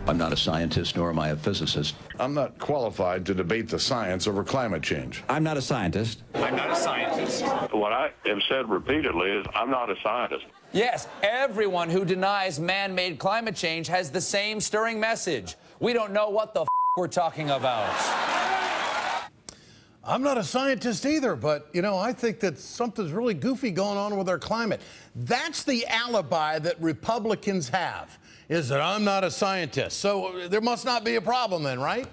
I'm not a scientist, nor am I a physicist. I'm not qualified to debate the science over climate change. I'm not a scientist. I'm not a scientist. What I have said repeatedly is I'm not a scientist. Yes, everyone who denies man-made climate change has the same stirring message. We don't know what the we're talking about. I'm not a scientist either, but, you know, I think that something's really goofy going on with our climate. That's the alibi that Republicans have, is that I'm not a scientist. So there must not be a problem then, right?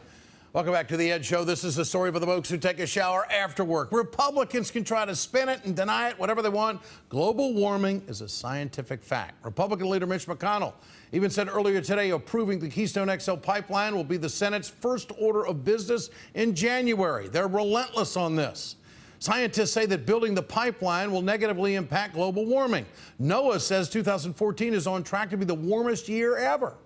Welcome back to The Ed Show. This is the story for the folks who take a shower after work. Republicans can try to spin it and deny it, whatever they want. Global warming is a scientific fact. Republican leader Mitch McConnell even said earlier today approving the Keystone XL pipeline will be the Senate's first order of business in January. They're relentless on this. Scientists say that building the pipeline will negatively impact global warming. NOAA says 2014 is on track to be the warmest year ever.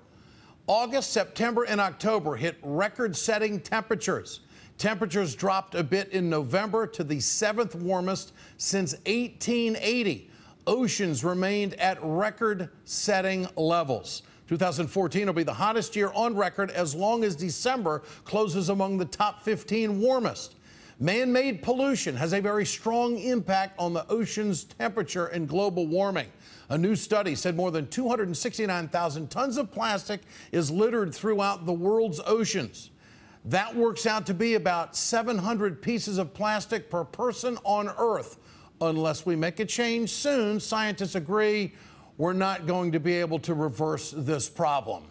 August, September, and October hit record-setting temperatures. Temperatures dropped a bit in November to the 7th warmest since 1880. Oceans remained at record-setting levels. 2014 will be the hottest year on record as long as December closes among the top 15 warmest. Man-made pollution has a very strong impact on the ocean's temperature and global warming. A new study said more than 269,000 tons of plastic is littered throughout the world's oceans. That works out to be about 700 pieces of plastic per person on Earth. Unless we make a change soon, scientists agree we're not going to be able to reverse this problem.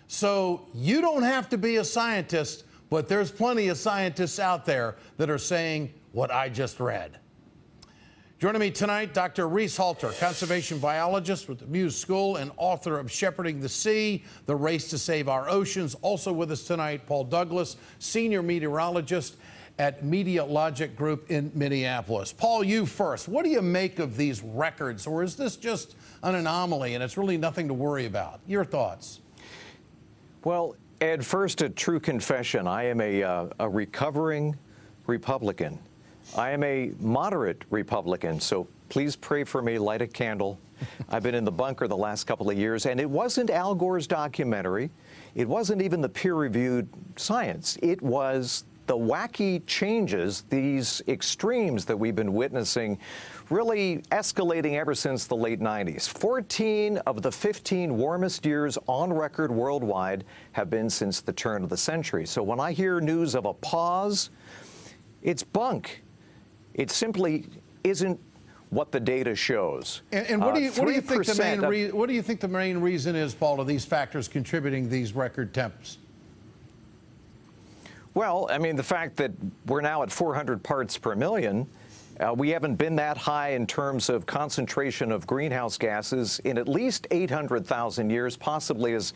So you don't have to be a scientist, but there's plenty of scientists out there that are saying what I just read. Joining me tonight, Dr. Reese Halter, conservation biologist with the Muse School and author of Shepherding the Sea, The Race to Save Our Oceans. Also with us tonight, Paul Douglas, senior meteorologist at Meteorologic Group in Minneapolis. Paul, you first. What do you make of these records, or is this just an anomaly and it's really nothing to worry about? Your thoughts? Well, Ed, first, a true confession. I am a recovering Republican. I am a moderate Republican, so please pray for me, light a candle. I've been in the bunker the last couple of years, and it wasn't Al Gore's documentary. It wasn't even the peer-reviewed science. It was the wacky changes, these extremes that we've been witnessing, really escalating ever since the late 90s. 14 of the 15 warmest years on record worldwide have been since the turn of the century. So when I hear news of a pause, it's bunk. It simply isn't what the data shows. And what do you think the main reason is, Paul, of these factors contributing these record temps? Well, I mean, the fact that we're now at 400 parts per million, we haven't been that high in terms of concentration of greenhouse gases in at least 800,000 years, possibly as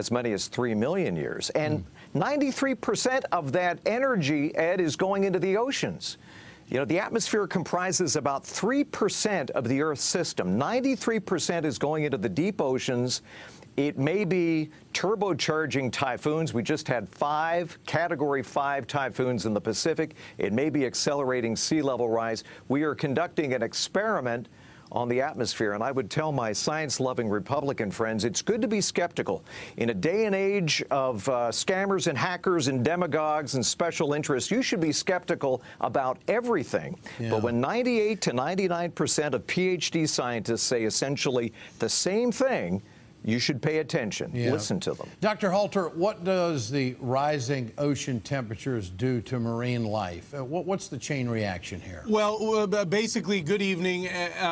many as 3 million years. And 93% of that energy, Ed, is going into the oceans. You know, the atmosphere comprises about 3% of the Earth's system. 93% is going into the deep oceans. It may be turbocharging typhoons. We just had 5 Category 5 typhoons in the Pacific. It may be accelerating sea level rise. We are conducting an experiment on the atmosphere, and I would tell my science-loving Republican friends, it's good to be skeptical. In a day and age of scammers and hackers and demagogues and special interests, you should be skeptical about everything. Yeah. But when 98 to 99% of PhD scientists say essentially the same thing, you should pay attention. Yeah. Listen to them. Dr. Halter, what does the rising ocean temperatures do to marine life? What's the chain reaction here? Well, basically, good evening.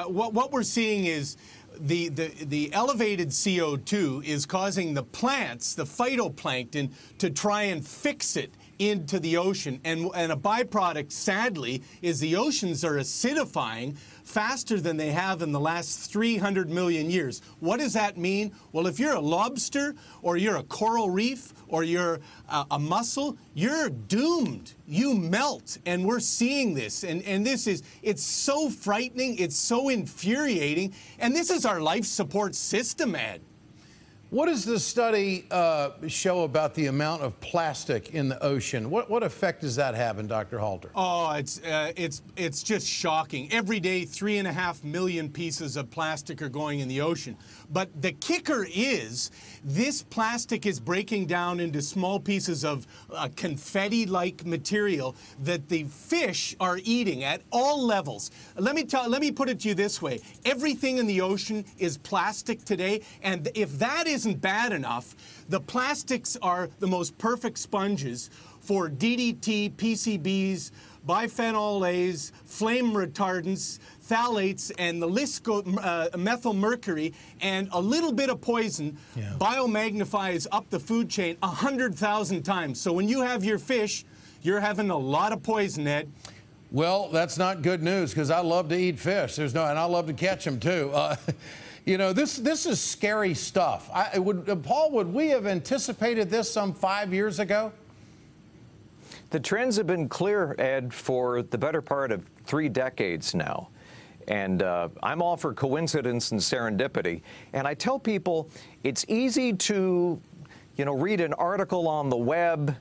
What we're seeing is the elevated CO2 is causing the plants, the phytoplankton, to try and fix it into the ocean. And a byproduct, sadly, is the oceans are acidifying faster than they have in the last 300 million years. What does that mean? Well, if you're a lobster or you're a coral reef or you're a mussel, you're doomed. You melt, and we're seeing this. And this is, it's so frightening, it's so infuriating, and this is our life support system, Ed. What does this study show about the amount of plastic in the ocean? What effect does that have, Dr. Halter? Oh, it's just shocking. Every day, 3.5 million pieces of plastic are going in the ocean. But the kicker is, this plastic is breaking down into small pieces of confetti-like material that the fish are eating at all levels. Let me put it to you this way: everything in the ocean is plastic today, and if that isn't bad enough, the plastics are the most perfect sponges for DDT, PCBs, biphenyl A's, flame retardants, phthalates, and the list goes, methyl mercury, and a little bit of poison biomagnifies up the food chain 100,000 times. So when you have your fish, you're having a lot of poison, Ed. Well, that's not good news, because I love to eat fish. And I love to catch them too. You know, this is scary stuff. Paul, would we have anticipated this some 5 years ago? The trends have been clear, Ed, for the better part of 3 decades now. And I'm all for coincidence and serendipity. And I tell people it's easy to, read an article on the web,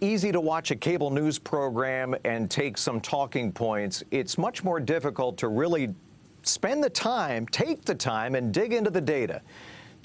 easy to watch a cable news program and take some talking points. It's much more difficult to really spend the time, take the time, and dig into the data.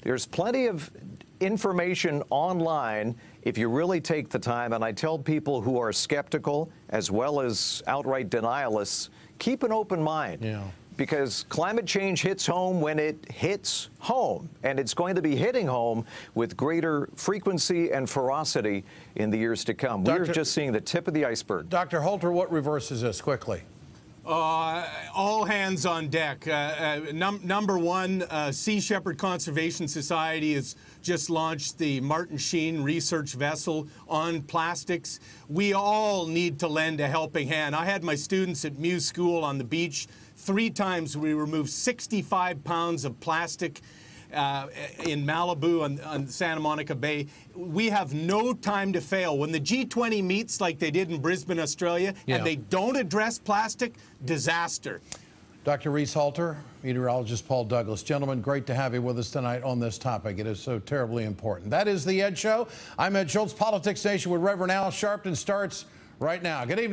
There's plenty of information online if you really take the time, and I tell people who are skeptical as well as outright denialists, keep an open mind. Yeah. Because climate change hits home when it hits home, and it's going to be hitting home with greater frequency and ferocity in the years to come. We're just seeing the tip of the iceberg. Dr. Halter, what reverses this quickly? All hands on deck. Number one, Sea Shepherd Conservation Society has just launched the Martin Sheen research vessel on plastics. We all need to lend a helping hand. I had my students at Muse School on the beach. 3 times we removed 65 pounds of plastic in Malibu on Santa Monica Bay. We have no time to fail. When the G20 meets like they did in Brisbane, Australia, and they don't address plastic, disaster. Dr. Reese Halter, meteorologist Paul Douglas. Gentlemen, great to have you with us tonight on this topic. It is so terribly important. That is The Ed Show. I'm Ed Shultz. Politics Nation with Reverend Al Sharpton starts right now. Good evening.